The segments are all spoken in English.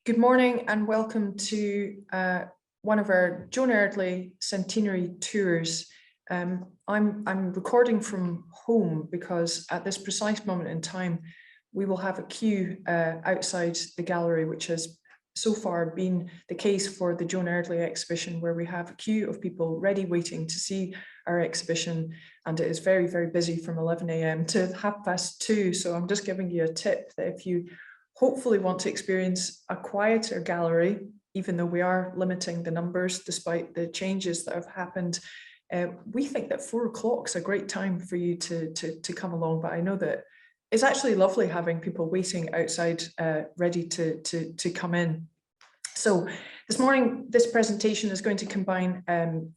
Good morning and welcome to one of our Joan Eardley centenary tours. I'm recording from home because at this precise moment in time, we will have a queue outside the gallery, which has so far been the case for the Joan Eardley exhibition, where we have a queue of people ready waiting to see our exhibition. And it is very, very busy from 11 a.m. to 2:30. So I'm just giving you a tip that if you hopefully want to experience a quieter gallery, even though we are limiting the numbers despite the changes that have happened. We think that 4 o'clock is a great time for you to come along, but I know that it's actually lovely having people waiting outside ready to come in. So this morning, this presentation is going to combine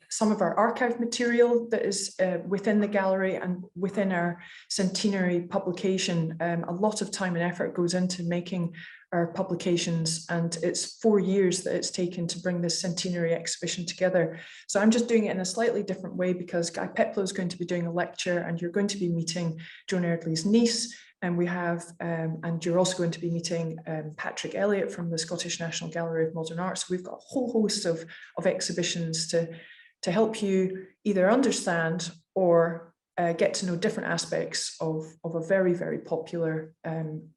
some of our archive material that is within the gallery and within our centenary publication. A lot of time and effort goes into making our publications, and it's 4 years that it's taken to bring this centenary exhibition together. So I'm just doing it in a slightly different way because Guy Peplow is going to be doing a lecture, and you're going to be meeting Joan Eardley's niece. And we have, and you're also going to be meeting Patrick Elliott from the Scottish National Gallery of Modern Art. So we've got a whole host of exhibitions to help you either understand or get to know different aspects of a very, very popular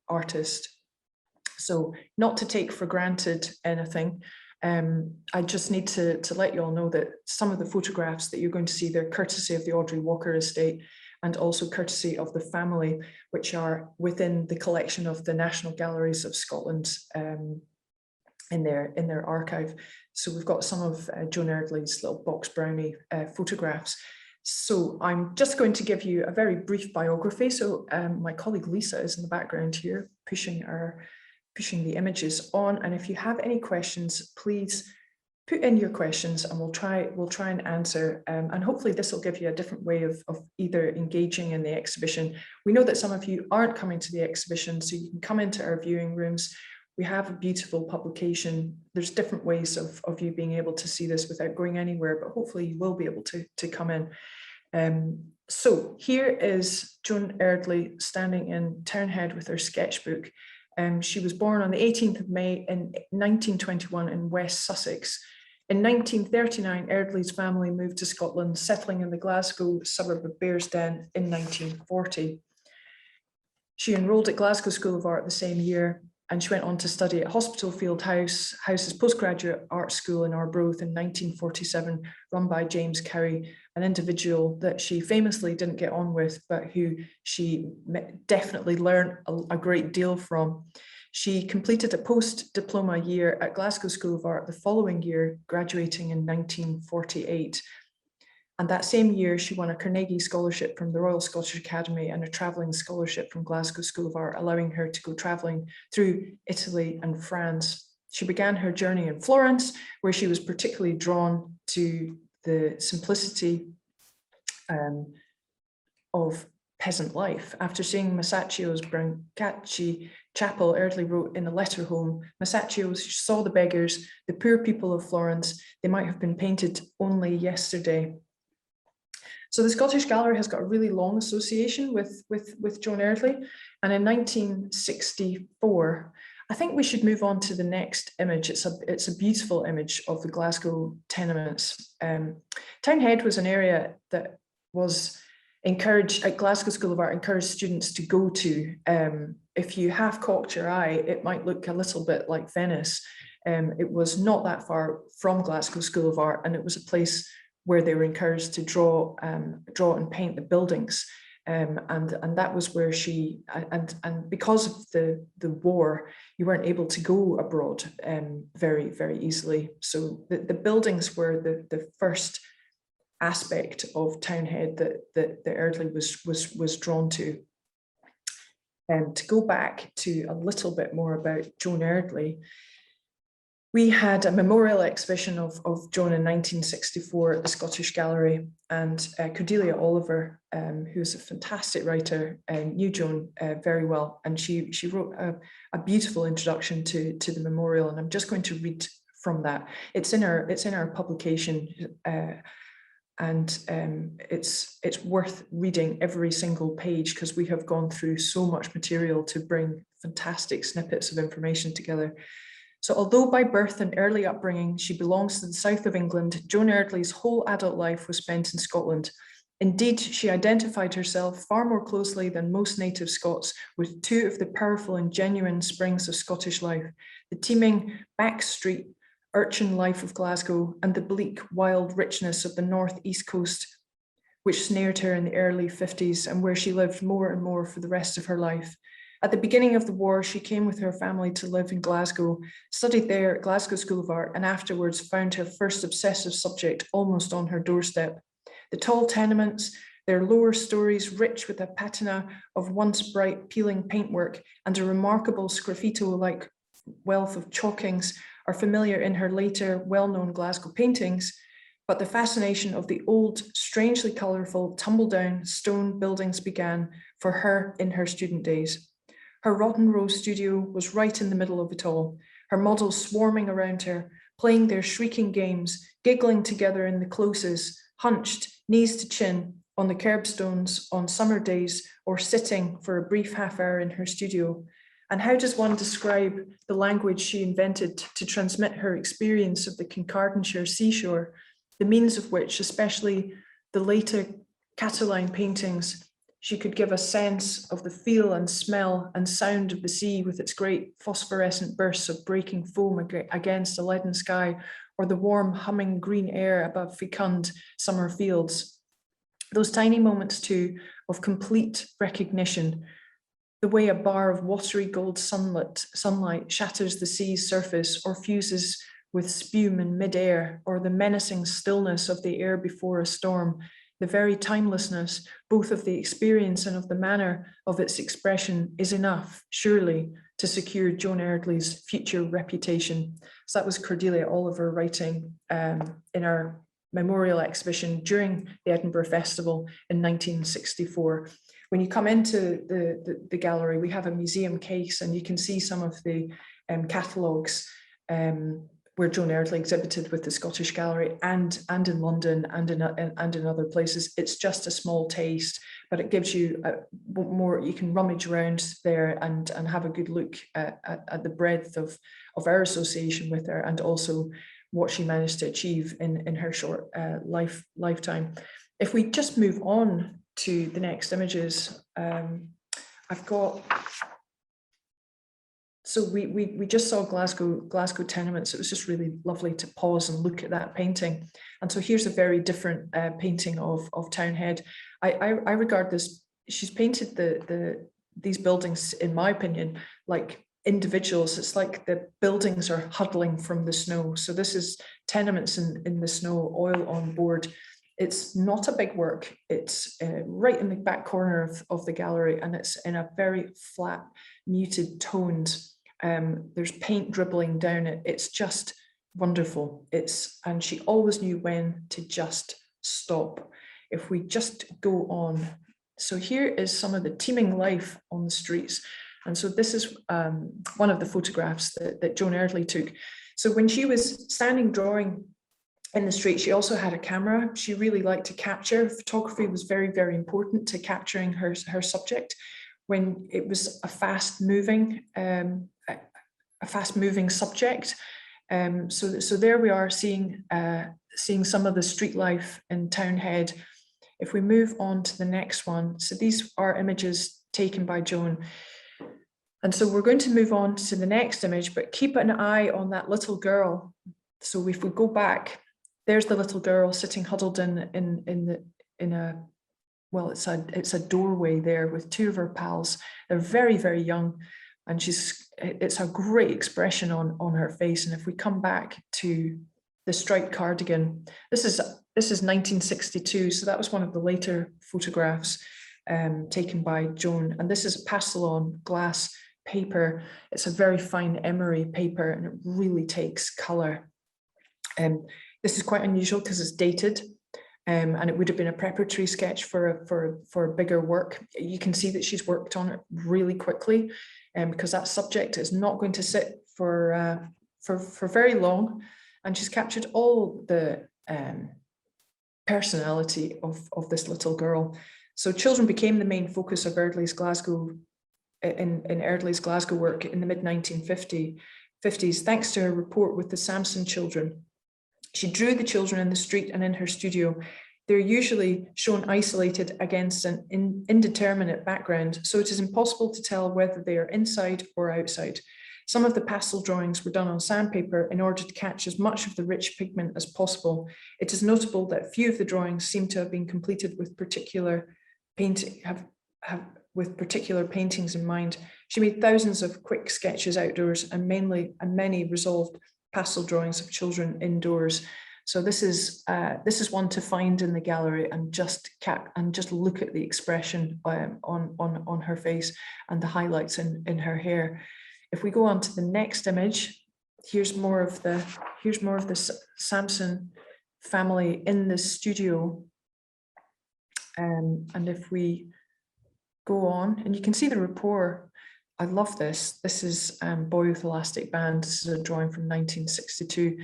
artist. So not to take for granted anything. I just need to let you all know that some of the photographs that you're going to see, they're courtesy of the Audrey Walker estate, and also courtesy of the family, which are within the collection of the National Galleries of Scotland in their archive. So we've got some of Joan Eardley's little box brownie photographs. So I'm just going to give you a very brief biography. So my colleague Lisa is in the background here, pushing the images on. And if you have any questions, please put in your questions and we'll try and answer. And hopefully this will give you a different way of either engaging in the exhibition. We know that some of you aren't coming to the exhibition, so you can come into our viewing rooms. We have a beautiful publication. There's different ways of you being able to see this without going anywhere, but hopefully you will be able to come in. So here is Joan Eardley standing in Townhead with her sketchbook. She was born on the 18th of May in 1921 in West Sussex. In 1939, Eardley's family moved to Scotland, settling in the Glasgow suburb of Bearsden in 1940. She enrolled at Glasgow School of Art the same year, and she went on to study at Hospital Field House's postgraduate art school in Arbroath in 1947, run by James Cowie, an individual that she famously didn't get on with, but who she definitely learned a great deal from. She completed a post-diploma year at Glasgow School of Art the following year, graduating in 1948. And that same year, she won a Carnegie Scholarship from the Royal Scottish Academy and a travelling scholarship from Glasgow School of Art, allowing her to go travelling through Italy and France. She began her journey in Florence, where she was particularly drawn to the simplicity of peasant life. After seeing Masaccio's Brancacci Chapel, Eardley wrote in a letter home, Masaccio saw the beggars, the poor people of Florence. They might have been painted only yesterday. So the Scottish Gallery has got a really long association with Joan Eardley. And in 1964, I think we should move on to the next image. It's a beautiful image of the Glasgow tenements. Townhead was an area that was encouraged at Glasgow School of Art, encouraged students to go to. If you half cocked your eye, it might look a little bit like Venice. It was not that far from Glasgow School of Art, and it was a place where they were encouraged to draw and paint the buildings. And that was where she, and because of the war, you weren't able to go abroad very, very easily. So the buildings were the first aspect of Townhead that Eardley was drawn to. And to go back to a little bit more about Joan Eardley, we had a memorial exhibition of Joan in 1964 at the Scottish Gallery, and Cordelia Oliver, who's a fantastic writer, knew Joan very well, and she wrote a beautiful introduction to the memorial, and I'm just going to read from that. It's in our publication, and it's worth reading every single page because we have gone through so much material to bring fantastic snippets of information together. So although by birth and early upbringing she belongs to the south of England, Joan Eardley's whole adult life was spent in Scotland. Indeed, she identified herself far more closely than most native Scots with two of the powerful and genuine springs of Scottish life, the teeming back street urchin life of Glasgow and the bleak, wild richness of the north-east coast, which snared her in the early 50s and where she lived more and more for the rest of her life. At the beginning of the war, she came with her family to live in Glasgow, studied there at Glasgow School of Art, and afterwards found her first obsessive subject almost on her doorstep. The tall tenements, their lower stories rich with a patina of once bright peeling paintwork and a remarkable sgraffito-like wealth of chalkings, are familiar in her later well-known Glasgow paintings, but the fascination of the old, strangely colourful, tumble-down stone buildings began for her in her student days. Her Rotten Row studio was right in the middle of it all, her models swarming around her, playing their shrieking games, giggling together in the closes, hunched, knees to chin, on the curbstones on summer days, or sitting for a brief half hour in her studio. And how does one describe the language she invented to transmit her experience of the Kincardineshire seashore, the means of which, especially the later Cataline paintings, she could give a sense of the feel and smell and sound of the sea with its great phosphorescent bursts of breaking foam against a leaden sky, or the warm humming green air above fecund summer fields. Those tiny moments too of complete recognition, the way a bar of watery gold sunlight shatters the sea's surface or fuses with spume in mid-air, or the menacing stillness of the air before a storm, the very timelessness, both of the experience and of the manner of its expression, is enough, surely, to secure Joan Eardley's future reputation. So that was Cordelia Oliver writing in our memorial exhibition during the Edinburgh Festival in 1964. When you come into the gallery, we have a museum case and you can see some of the catalogues where Joan Eardley exhibited with the Scottish Gallery and in London and in other places. It's just a small taste, but it gives you more, you can rummage around there and have a good look at the breadth of our association with her and also what she managed to achieve in her short lifetime. If we just move on to the next images, I've got, so we just saw Glasgow tenements. It was just really lovely to pause and look at that painting. And so here's a very different painting of Townhead. I regard this, she's painted these buildings, in my opinion, like individuals. It's like the buildings are huddling from the snow. So this is tenements in the snow, oil on board. It's not a big work. It's right in the back corner of the gallery, and it's in a very flat, muted tones. There's paint dribbling down it. It's just wonderful. And she always knew when to just stop. If we just go on. So here is some of the teeming life on the streets. And so this is one of the photographs that Joan Eardley took. So when she was standing drawing in the street, she also had a camera. She really liked to capture. Photography was very, very important to capturing her subject when it was a fast-moving subject. So there we are seeing some of the street life in Townhead. If we move on to the next one, so these are images taken by Joan. And so we're going to move on to the next image, but keep an eye on that little girl. So if we go back, there's the little girl sitting huddled in a well, it's a doorway there with two of her pals. They're very, very young, and it's a great expression on her face. And if we come back to the striped cardigan, this is 1962, so that was one of the later photographs taken by Joan. And this is pastel on glass paper. It's a very fine emery paper, and it really takes color. This is quite unusual because it's dated, and it would have been a preparatory sketch for a bigger work. You can see that she's worked on it really quickly, because that subject is not going to sit for very long, and she's captured all the personality of this little girl. So children became the main focus of Eardley's Glasgow in Eardley's Glasgow work in the mid-1950s. 50s, thanks to her report with the Samson children. She drew the children in the street and in her studio. They're usually shown isolated against an indeterminate background, so it is impossible to tell whether they are inside or outside. Some of the pastel drawings were done on sandpaper in order to catch as much of the rich pigment as possible. It is notable that few of the drawings seem to have been completed with particular paintings in mind. She made thousands of quick sketches outdoors and many resolved pastel drawings of children indoors. So this is one to find in the gallery and just look at the expression on her face and the highlights in her hair. If we go on to the next image, here's more of the Samson family in the studio. And if we go on, and you can see the rapport. I love this. This is Boy with Elastic Band. This is a drawing from 1962.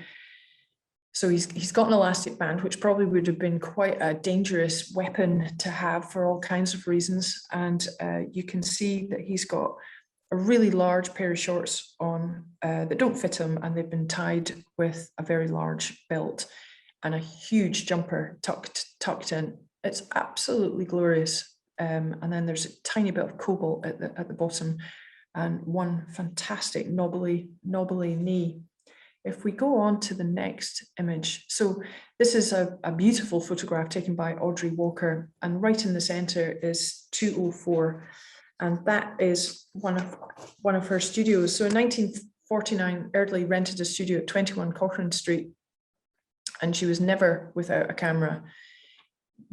So he's got an elastic band, which probably would have been quite a dangerous weapon to have for all kinds of reasons. And you can see that he's got a really large pair of shorts on that don't fit him, and they've been tied with a very large belt and a huge jumper tucked in. It's absolutely glorious. And then there's a tiny bit of cobalt at the bottom and one fantastic knobbly knee. If we go on to the next image, so this is a beautiful photograph taken by Audrey Walker, and right in the center is 204, and that is one of her studios. So in 1949, Eardley rented a studio at 21 Cochrane Street, and she was never without a camera.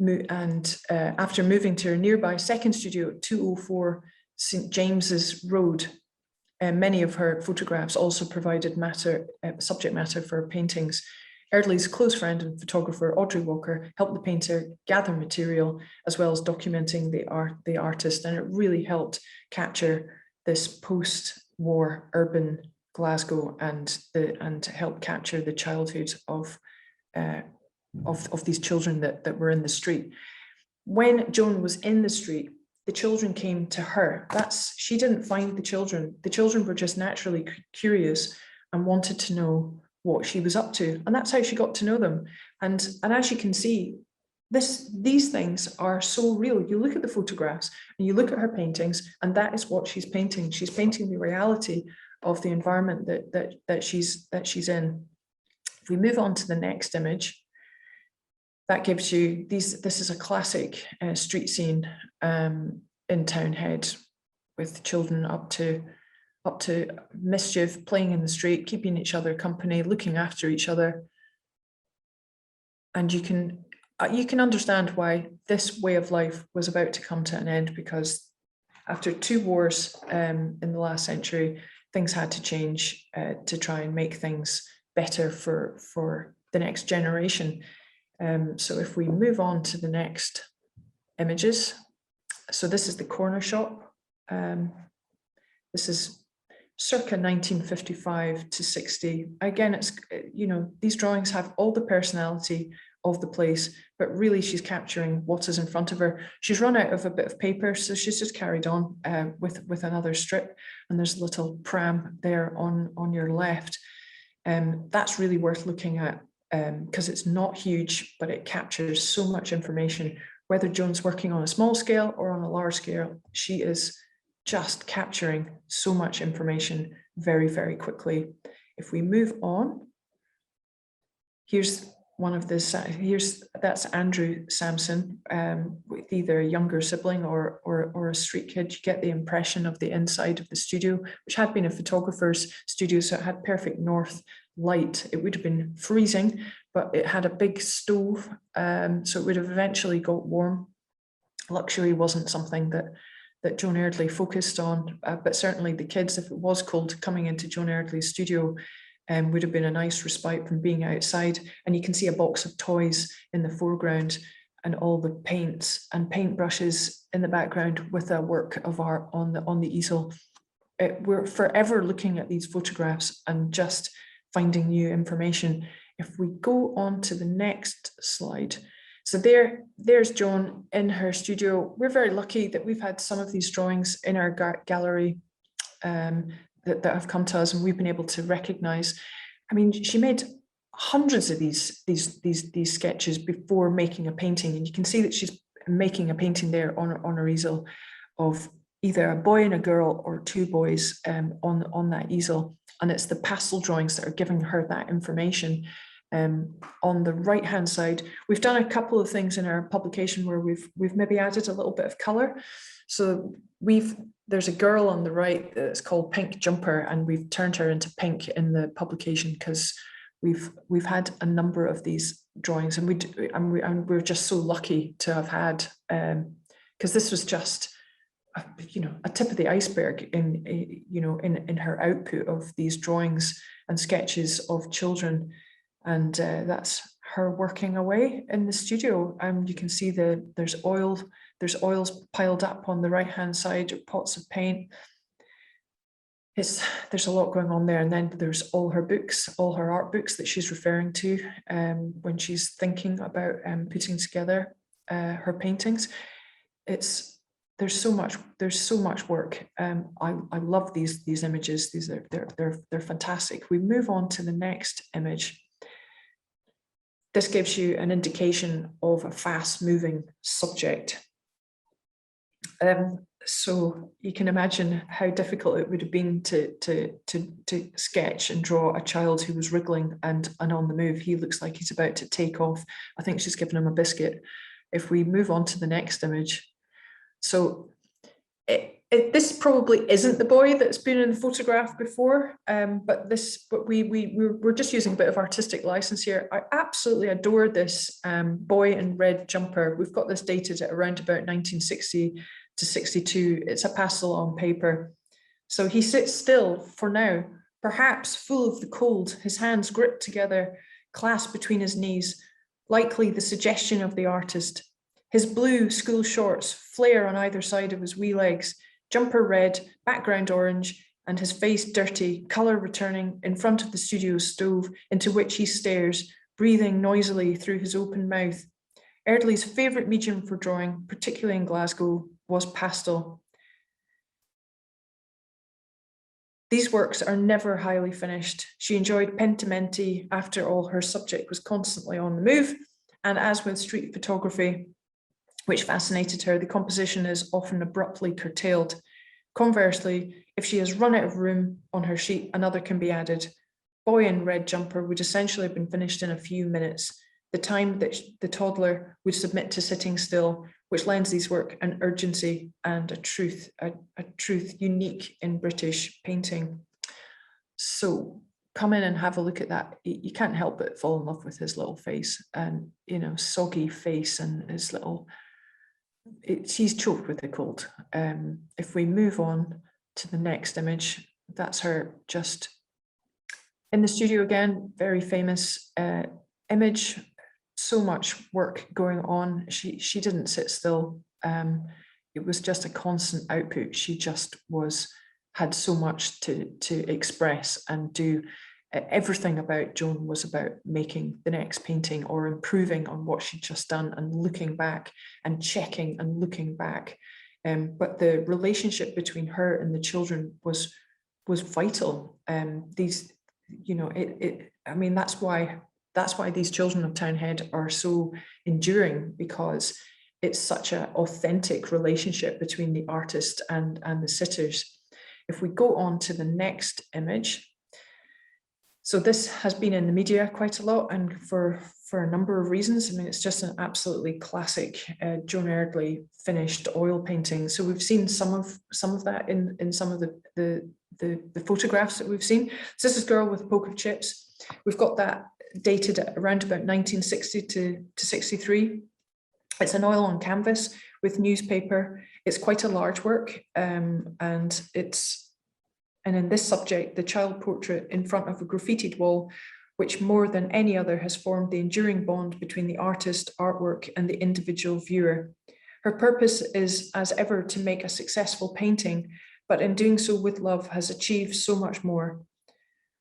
And after moving to her nearby second studio at 204 St. James's Road, many of her photographs also provided subject matter for her paintings. Eardley's close friend and photographer Audrey Walker helped the painter gather material as well as documenting the artist, and it really helped capture this post-war urban Glasgow and help capture the childhood of these children that were in the street. When Joan was in the street, the children came to her. She didn't find the children. The children were just naturally curious and wanted to know what she was up to. And that's how she got to know them. And as you can see, these things are so real. You look at the photographs and you look at her paintings, and that is what she's painting. She's painting the reality of the environment that she's in. If we move on to the next image, that gives you this is a classic street scene in Townhead, with children up to mischief, playing in the street, keeping each other company, looking after each other. And you can understand why this way of life was about to come to an end, because after 2 wars in the last century, things had to change to try and make things better for the next generation. So if we move on to the next images, so this is the corner shop. This is circa 1955 to 60. Again, it's, these drawings have all the personality of the place, but really she's capturing what is in front of her. She's run out of a bit of paper, so she's just carried on with another strip, and there's a little pram there on your left. That's really worth looking at, because it's not huge, but it captures so much information. Whether Joan's working on a small scale or on a large scale, she is just capturing so much information very, very quickly. If we move on, that's Andrew Samson with either a younger sibling or a street kid. You get the impression of the inside of the studio, which had been a photographer's studio, so it had perfect north light. It would have been freezing, but it had a big stove, so it would have eventually got warm. Luxury wasn't something that Joan Eardley focused on, but certainly the kids, if it was cold, coming into Joan Eardley's studio would have been a nice respite from being outside. And you can see a box of toys in the foreground and all the paints and paintbrushes in the background with a work of art on the easel. We're forever looking at these photographs and just finding new information. If we go on to the next slide. So there's Joan in her studio. We're very lucky that we've had some of these drawings in our gallery. that have come to us, and we've been able to recognize. I mean, she made hundreds of these sketches before making a painting, and you can see that she's making a painting there on her easel of either a boy and a girl or two boys on that easel, and it's the pastel drawings that are giving her that information. On the right hand side, we've done a couple of things in our publication where we've maybe added a little bit of color. So there's a girl on the right that's called Pink Jumper, and we've turned her into pink in the publication because we've had a number of these drawings, and we're just so lucky to have had, because this was just a tip of the iceberg in her output of these drawings and sketches of children. And that's her working away in the studio. You can see there's oils piled up on the right hand side, pots of paint. There's a lot going on there. And then there's all her books, all her art books that she's referring to when she's thinking about putting together her paintings. There's so much work. I love these images. They're fantastic. We move on to the next image. This gives you an indication of a fast-moving subject. So you can imagine how difficult it would have been to sketch and draw a child who was wriggling and on the move. He looks like he's about to take off. I think she's given him a biscuit. If we move on to the next image. So this probably isn't the boy that's been in the photograph before, but we're just using a bit of artistic license here. I absolutely adore this boy in red jumper. We've got this dated at around about 1960 to 62. It's a pastel on paper. So he sits still for now, perhaps full of the cold, his hands gripped together, clasped between his knees, likely the suggestion of the artist. His blue school shorts flare on either side of his wee legs, jumper red, background orange, and his face dirty, colour returning in front of the studio stove into which he stares, breathing noisily through his open mouth. Eardley's favourite medium for drawing, particularly in Glasgow, was pastel. These works are never highly finished. She enjoyed pentimenti. After all, her subject was constantly on the move, and as with street photography, which fascinated her, the composition is often abruptly curtailed. Conversely, if she has run out of room on her sheet, another can be added. Boy in red jumper would essentially have been finished in a few minutes, the time that the toddler would submit to sitting still, which lends these work an urgency and a truth unique in British painting. So come in and have a look at that. You can't help but fall in love with his little face and, soggy face and his little, she's choked with the cold. If we move on to the next image, that's her just in the studio again, very famous image, so much work going on. She didn't sit still. It was just a constant output. She just had so much to express and do. Everything about Joan was about making the next painting or improving on what she'd just done and looking back and checking and looking back. But the relationship between her and the children was vital. These, I mean, that's why these children of Townhead are so enduring, because it's such an authentic relationship between the artist and the sitters. If we go on to the next image. So this has been in the media quite a lot, and for a number of reasons. I mean, it's just an absolutely classic Joan Eardley finished oil painting. So we've seen some of that in some of the photographs that we've seen. So this is Girl with a Poke of Chips. We've got that dated at around about 1960 to 63. It's an oil on canvas with newspaper. It's quite a large work, and in this subject, the child portrait in front of a graffitied wall, which more than any other has formed the enduring bond between the artist, artwork, and the individual viewer. Her purpose is, as ever, to make a successful painting, but in doing so with love has achieved so much more.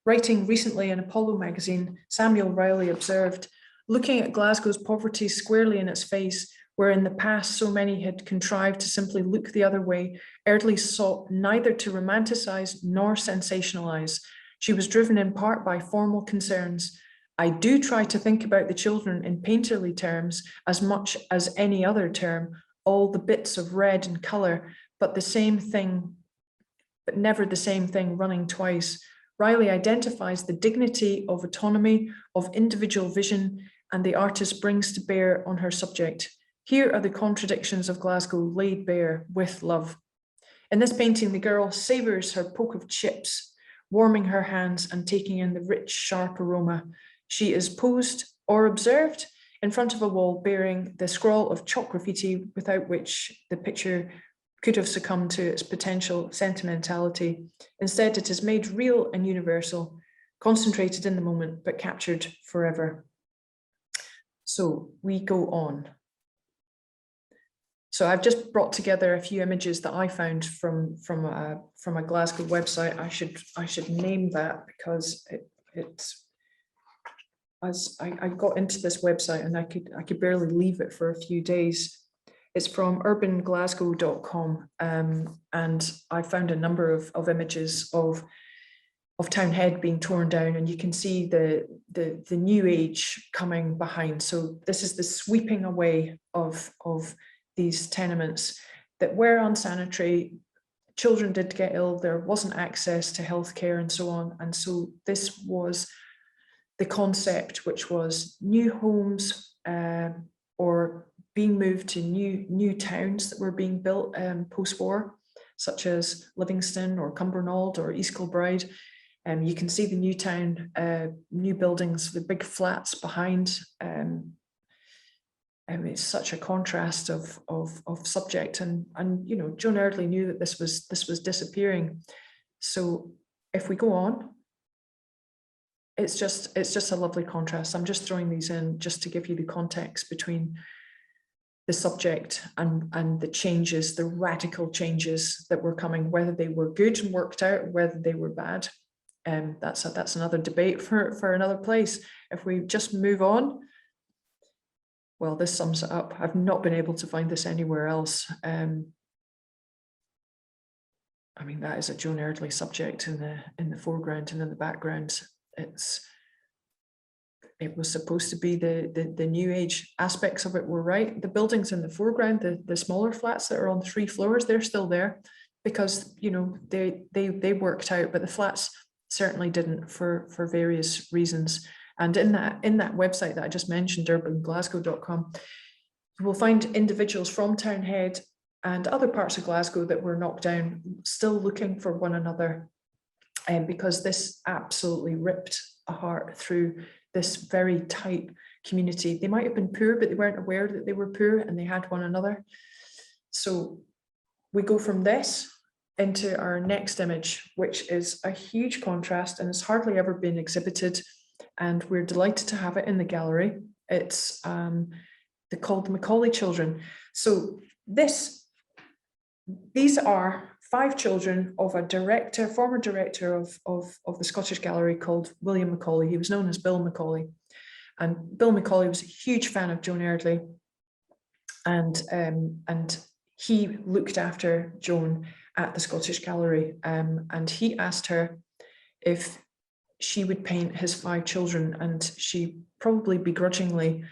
Writing recently in Apollo magazine, Samuel Riley observed, looking at Glasgow's poverty squarely in its face, Where in the past so many had contrived to simply look the other way, Eardley sought neither to romanticize nor sensationalize. She was driven in part by formal concerns. I do try to think about the children in painterly terms as much as any other term, all the bits of red and colour, but never the same thing running twice. Riley identifies the dignity of autonomy, of individual vision, and the artist brings to bear on her subject. Here are the contradictions of Glasgow laid bare with love. In this painting, the girl savours her poke of chips, warming her hands and taking in the rich, sharp aroma. She is posed or observed in front of a wall bearing the scrawl of chalk graffiti without which the picture could have succumbed to its potential sentimentality. Instead, it is made real and universal, concentrated in the moment, but captured forever. So we go on. So I've just brought together a few images that I found from a Glasgow website. I should name that because as I got into this website and I could barely leave it for a few days. It's from urbanglasgow.com, and I found a number of images of Townhead being torn down, and you can see the new age coming behind. So this is the sweeping away of these tenements that were unsanitary. Children did get ill, there wasn't access to healthcare and so on. And so this was the concept, which was new homes or being moved to new towns that were being built post-war, such as Livingston or Cumbernauld or East Kilbride. You can see the new town, new buildings, the big flats behind. It's such a contrast of subject, and you know, Joan Eardley knew that this was disappearing. So if we go on, it's just a lovely contrast. I'm just throwing these in just to give you the context between the subject and the changes, the radical changes that were coming, whether they were good and worked out, or whether they were bad. That's another debate for another place. If we just move on. Well, this sums it up. I've not been able to find this anywhere else. I mean, that is a Joan Eardley subject in the foreground, and in the background, it was supposed to be the new age aspects of it were right. The buildings in the foreground, the smaller flats that are on 3 floors, they're still there because, you know, they worked out, but the flats certainly didn't for various reasons. And in that website that I just mentioned, urbanglasgow.com, you will find individuals from Townhead and other parts of Glasgow that were knocked down still looking for one another, because this absolutely ripped a heart through this very tight community. They might have been poor, but they weren't aware that they were poor, and they had one another. So we go from this into our next image, which is a huge contrast and has hardly ever been exhibited. And we're delighted to have it in the gallery. It's called the Macaulay Children. So these are 5 children of a former director of the Scottish Gallery called William Macaulay. He was known as Bill Macaulay. And Bill Macaulay was a huge fan of Joan Eardley. And he looked after Joan at the Scottish Gallery. And he asked her if she would paint his 5 children, and she probably begrudgingly,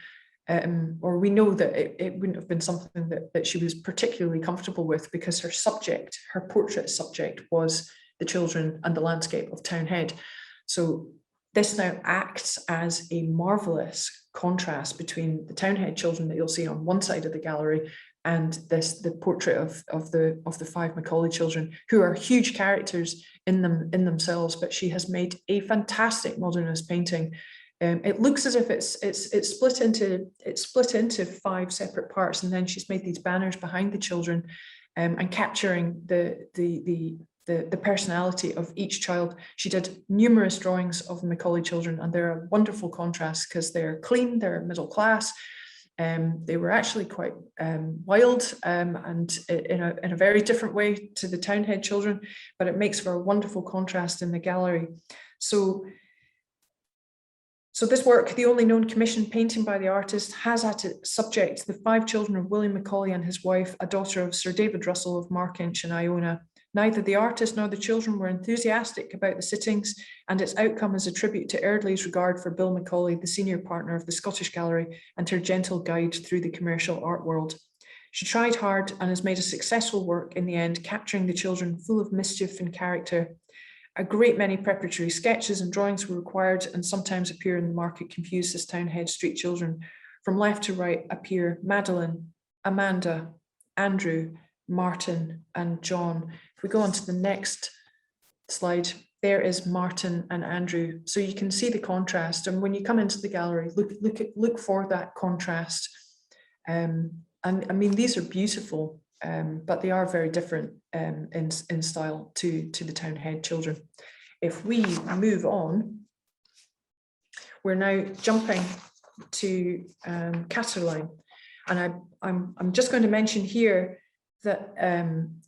or we know that it wouldn't have been something that she was particularly comfortable with, because her portrait subject was the children and the landscape of Townhead. So this now acts as a marvelous contrast between the Townhead children that you'll see on one side of the gallery and the portrait of the 5 Macaulay children, who are huge characters in themselves. But she has made a fantastic modernist painting. It looks as if it's split into 5 separate parts, and then she's made these banners behind the children, and capturing the personality of each child. She did numerous drawings of the Macaulay children, and they're a wonderful contrast because they're clean, they're middle class. They were actually quite wild, and in a very different way to the Townhead children, but it makes for a wonderful contrast in the gallery. So So this work, the only known commissioned painting by the artist, has at its subject the 5 children of William Macaulay and his wife, a daughter of Sir David Russell of Markinch in Iona. Neither the artist nor the children were enthusiastic about the sittings, and its outcome is a tribute to Eardley's regard for Bill Macaulay, the senior partner of the Scottish Gallery, and her gentle guide through the commercial art world. She tried hard and has made a successful work in the end, capturing the children full of mischief and character. A great many preparatory sketches and drawings were required and sometimes appear in the market confused as Townhead Street children. From left to right appear Madeline, Amanda, Andrew, Martin and John. If we go on to the next slide, there is Martin and Andrew. So you can see the contrast, and when you come into the gallery, look for that contrast. And I mean, these are beautiful, but they are very different in style to the Townhead children. If we move on, we're now jumping to Cataline, and I'm just going to mention here that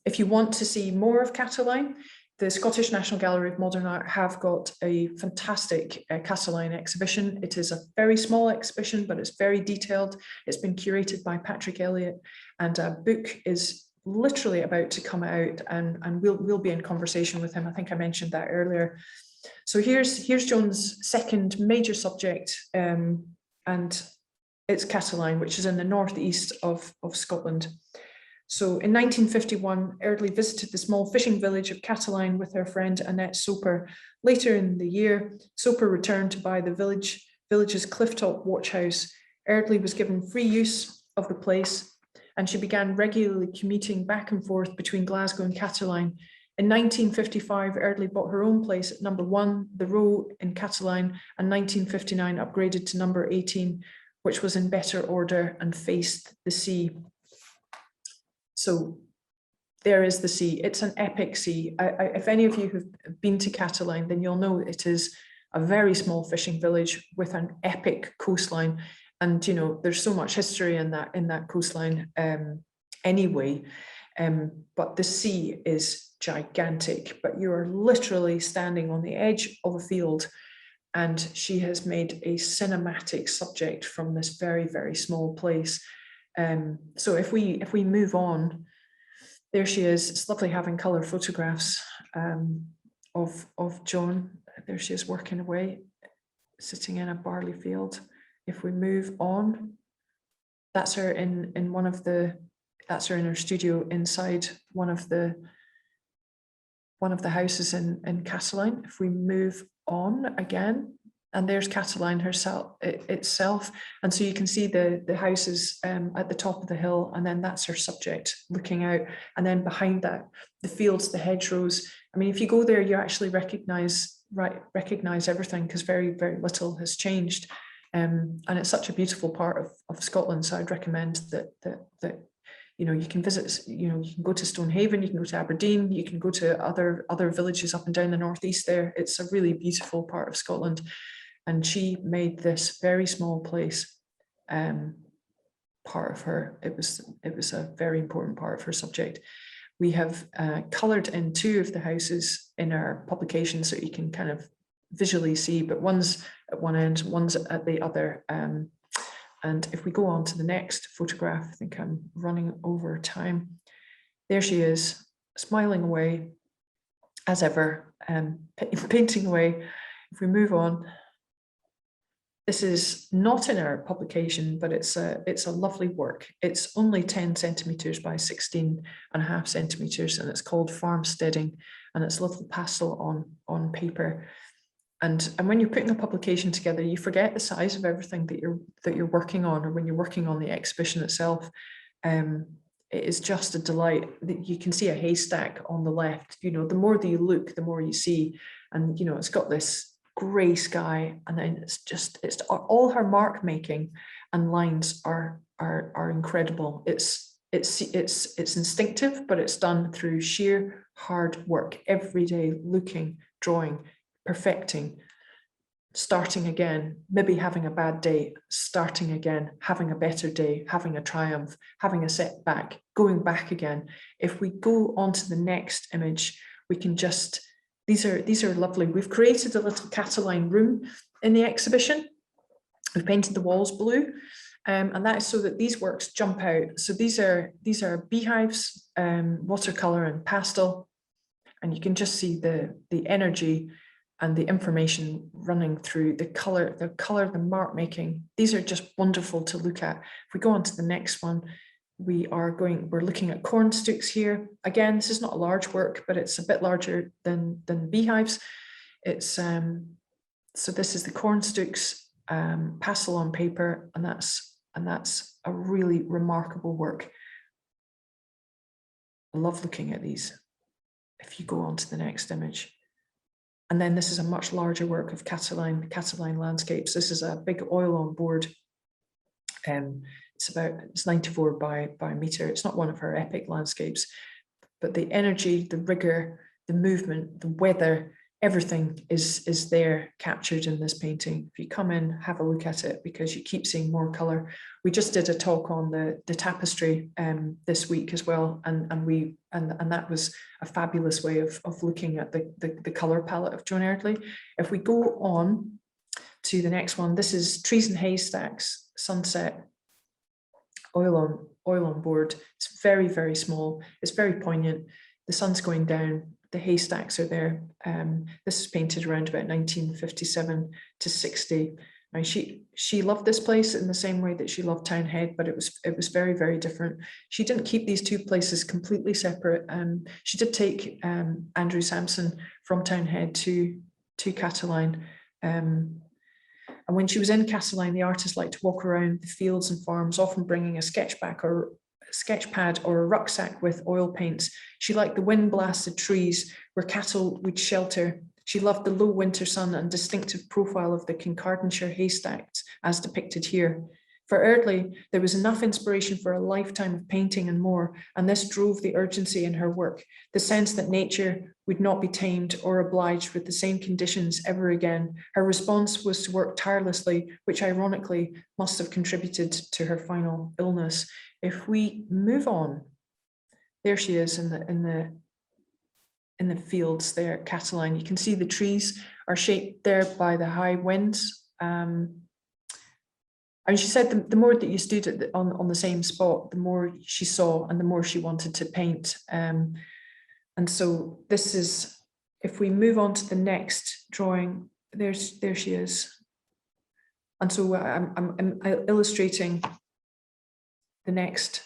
if you want to see more of Cataline, the Scottish National Gallery of Modern Art have got a fantastic Cataline exhibition. It is a very small exhibition, but it's very detailed. It's been curated by Patrick Elliott, and a book is literally about to come out, and we'll be in conversation with him. I think I mentioned that earlier. So here's Joan's second major subject, and it's Cataline, which is in the northeast of Scotland. So in 1951, Eardley visited the small fishing village of Cataline with her friend Annette Soper. Later in the year, Soper returned to buy the village's clifftop watchhouse. Eardley was given free use of the place, and she began regularly commuting back and forth between Glasgow and Cataline. In 1955, Eardley bought her own place at number 1, the Row in Cataline, and 1959 upgraded to number 18, which was in better order and faced the sea. So there is the sea. It's an epic sea. If any of you have been to Cataline, then you'll know it is a very small fishing village with an epic coastline. And, you know, there's so much history in that coastline anyway. But the sea is gigantic, but you are literally standing on the edge of a field, and she has made a cinematic subject from this very, very small place. So if we move on, there she is. It's lovely having colour photographs of Joan. There she is working away, sitting in a barley field. If we move on, that's her in one of the, that's her in her studio inside one of the houses in Cataline. If we move on again, and there's Cataline itself. And so you can see the houses at the top of the hill, and then that's her subject looking out. And then behind that, the fields, the hedgerows. I mean, if you go there, you actually recognize everything, because very, very little has changed. And it's such a beautiful part of Scotland. So I'd recommend that you know, you can visit, you know, you can go to Stonehaven, you can go to Aberdeen, you can go to other villages up and down the northeast there. It's a really beautiful part of Scotland. And she made this very small place part of her. It was a very important part of her subject. We have coloured in 2 of the houses in our publication, so you can kind of visually see, but one's at one end, one's at the other. And if we go on to the next photograph, I think I'm running over time. There she is, smiling away as ever, painting away. If we move on, this is not in our publication, but it's a lovely work. It's only 10 centimetres by 16.5 centimetres, and it's called Farmsteading, and it's a little pastel on paper. And when you're putting a publication together, you forget the size of everything that you're working on, or when you're working on the exhibition itself. It is just a delight. You can see a haystack on the left. You know, the more that you look, the more you see. And you know, it's got this grey sky, and then it's all her mark making and lines are incredible. It's instinctive, but it's done through sheer hard work every day, looking, drawing, perfecting, starting again, maybe having a bad day, starting again, having a better day, having a triumph, having a setback, going back again. If we go on to the next image, we can just, these are lovely. We've created a little Cataline room in the exhibition, We've painted the walls blue, and that is so that these works jump out. So these are beehives, watercolor and pastel, and you can just see the energy and the information running through the color, the mark making. These are just wonderful to look at. If we go on to the next one, we're looking at corn stalks here. Again, this is not a large work, but it's a bit larger than beehives. It's so this is the corn stalks, pastel on paper, and that's a really remarkable work. I love looking at these. If you go on to the next image. And then this is a much larger work of Cataline landscapes. This is a big oil on board. It's 94 by a meter. It's not one of her epic landscapes, but the energy, the rigor, the movement, the weather, everything is there captured in this painting. If you come in, have a look at it, because you keep seeing more color. We just did a talk on the tapestry this week as well, and that was a fabulous way of looking at the color palette of Joan Eardley. If we go on to the next one, this is Trees and Haystacks, Sunset, oil on board. It's very, very small. It's very poignant. The sun's going down. The haystacks are there. This is painted around about 1957 to 60. Now she loved this place in the same way that she loved Townhead, but it was very, very different. She didn't keep these two places completely separate. She did take Andrew Sampson from Townhead to Cataline. And when she was in Cataline, the artist liked to walk around the fields and farms, often bringing a sketch pad or a rucksack with oil paints. She liked the wind-blasted trees where cattle would shelter. She loved the low winter sun and distinctive profile of the Kincardineshire haystacks, as depicted here. For Eardley, there was enough inspiration for a lifetime of painting and more, and this drove the urgency in her work, the sense that nature would not be tamed or obliged with the same conditions ever again. Her response was to work tirelessly, which ironically must have contributed to her final illness. If we move on, there she is in the fields there at Cataline. You can see the trees are shaped there by the high winds. And she said the more that you stood on the same spot, the more she saw and the more she wanted to paint. And so this is, if we move on to the next drawing, there she is. And so I'm illustrating the next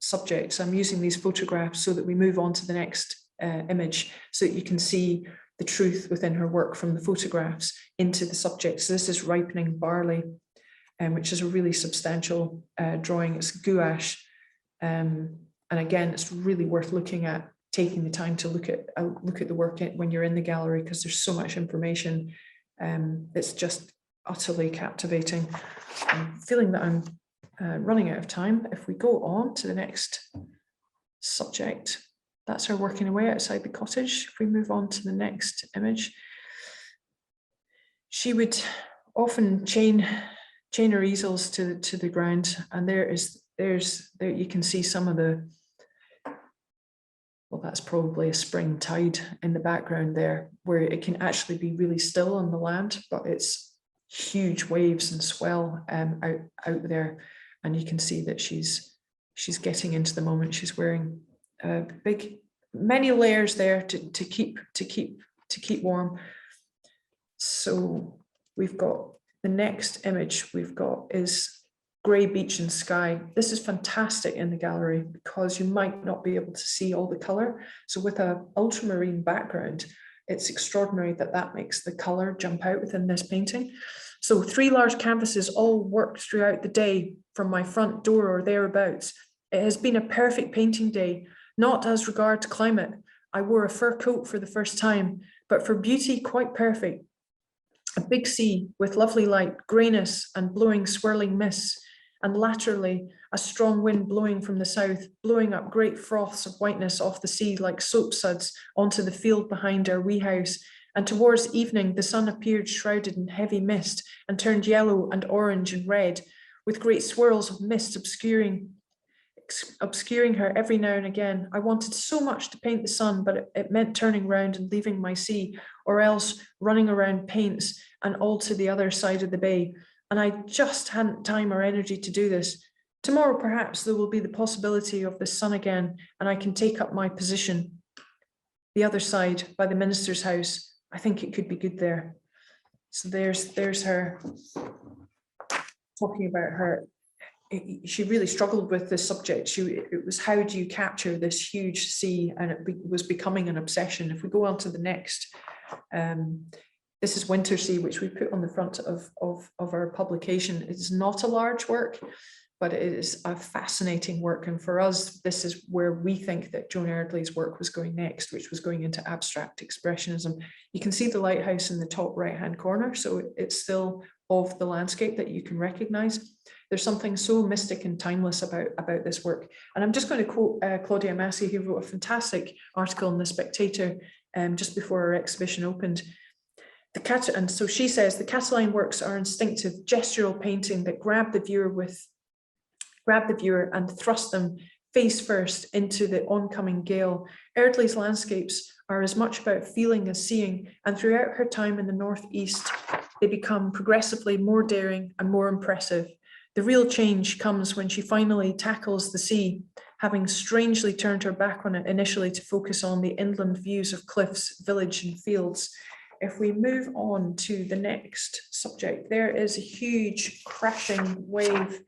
subject. So I'm using these photographs so that we move on to the next image, so that you can see the truth within her work from the photographs into the subject. So this is ripening barley, which is a really substantial drawing. It's gouache, and again, it's really worth looking at, taking the time to look at the work when you're in the gallery, because there's so much information. It's just utterly captivating. I'm feeling that I'm running out of time. If we go on to the next subject, that's her working away outside the cottage. If we move on to the next image, she would often chain her easels to the ground, and there you can see some of the, well, that's probably a spring tide in the background there, where it can actually be really still on the land, but it's huge waves and swell out there, and you can see that she's getting into the moment. She's wearing many layers there to keep warm. So we've got the next image we've got is grey beach and sky. This is fantastic in the gallery because you might not be able to see all the color. So with an ultramarine background, it's extraordinary that makes the color jump out within this painting. So 3 large canvases all worked throughout the day from my front door or thereabouts. It has been a perfect painting day, not as regards climate. I wore a fur coat for the first time, but for beauty, quite perfect. A big sea with lovely light, greyness and blowing swirling mists, and laterally a strong wind blowing from the south, blowing up great froths of whiteness off the sea like soap suds onto the field behind our wee house. And towards evening, the sun appeared shrouded in heavy mist and turned yellow and orange and red, with great swirls of mist obscuring her every now and again. I wanted so much to paint the sun, but it meant turning round and leaving my sea, or else running around paints and all to the other side of the bay. and I just hadn't time or energy to do this. Tomorrow, perhaps there will be the possibility of the sun again, and I can take up my position. The other side, by the minister's house, I think it could be good there. So there's her talking about her. She really struggled with this subject. It was, how do you capture this huge sea? And it was becoming an obsession. If we go on to the next, this is Winter Sea, which we put on the front of our publication. It's not a large work, but it is a fascinating work. And for us, this is where we think that Joan Eardley's work was going next, which was going into abstract expressionism. You can see the lighthouse in the top right-hand corner. So it's still of the landscape that you can recognize. There's something so mystic and timeless about this work. And I'm just going to quote Claudia Massey, who wrote a fantastic article in The Spectator just before our exhibition opened. And so she says, the Cataline works are instinctive, gestural painting that grab the viewer and thrust them face first into the oncoming gale. Eardley's landscapes are as much about feeling as seeing, and throughout her time in the Northeast, they become progressively more daring and more impressive. The real change comes when she finally tackles the sea, having strangely turned her back on it initially to focus on the inland views of cliffs, village, and fields. If we move on to the next subject, there is a huge crashing wave.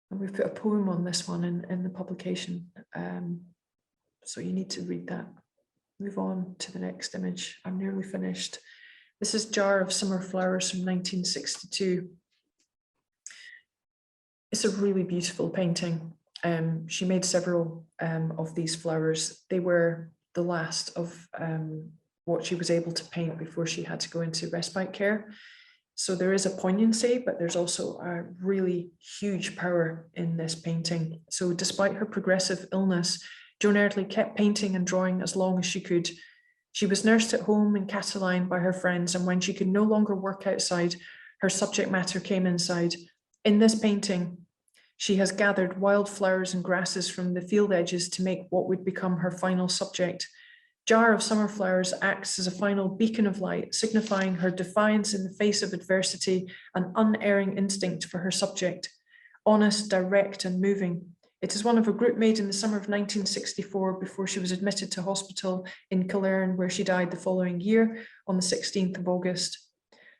And we've put a poem on this one in the publication. So you need to read that. Move on to the next image. I'm nearly finished. This is Jar of Summer Flowers from 1962. It's a really beautiful painting. She made several of these flowers. They were the last of what she was able to paint before she had to go into respite care. So there is a poignancy, but there's also a really huge power in this painting. So despite her progressive illness, Joan Eardley kept painting and drawing as long as she could. She was nursed at home in Cataline by her friends, and when she could no longer work outside, her subject matter came inside. In this painting, she has gathered wild flowers and grasses from the field edges to make what would become her final subject. Jar of Summer Flowers acts as a final beacon of light, signifying her defiance in the face of adversity and unerring instinct for her subject. Honest, direct, and moving. It is one of a group made in the summer of 1964 before she was admitted to hospital in Killearn, where she died the following year on the 16th of August.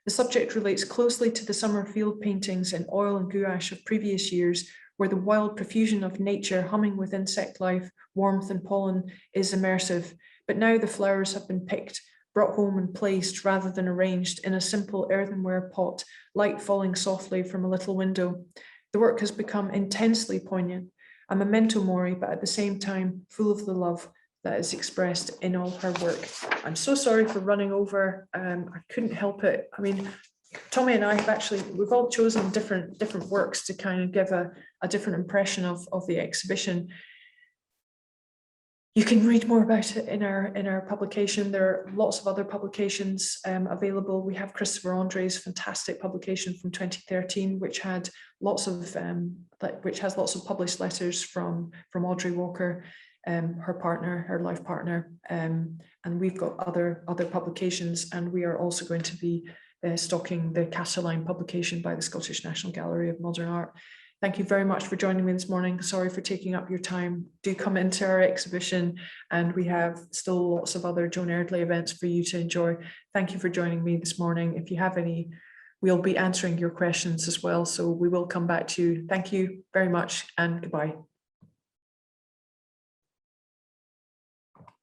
The subject relates closely to the summer field paintings in oil and gouache of previous years, where the wild profusion of nature humming with insect life, warmth, and pollen is immersive. But now the flowers have been picked, brought home and placed rather than arranged in a simple earthenware pot, light falling softly from a little window. The work has become intensely poignant, a memento mori, but at the same time full of the love that is expressed in all her work. I'm so sorry for running over. I couldn't help it. I mean, Tommy and I have we've all chosen different works to kind of give a different impression of the exhibition. You can read more about it in our publication. There are lots of other publications available. We have Christopher Andre's fantastic publication from 2013, which has lots of published letters from Audrey Walker, her partner, her life partner, and we've got other publications, and we are also going to be stocking the Cataline publication by the Scottish National Gallery of Modern Art. Thank you very much for joining me this morning. Sorry for taking up your time. Do come into our exhibition, and we have still lots of other Joan Eardley events for you to enjoy. Thank you for joining me this morning. If you have any, we'll be answering your questions as well, so we will come back to you. Thank you very much, and goodbye.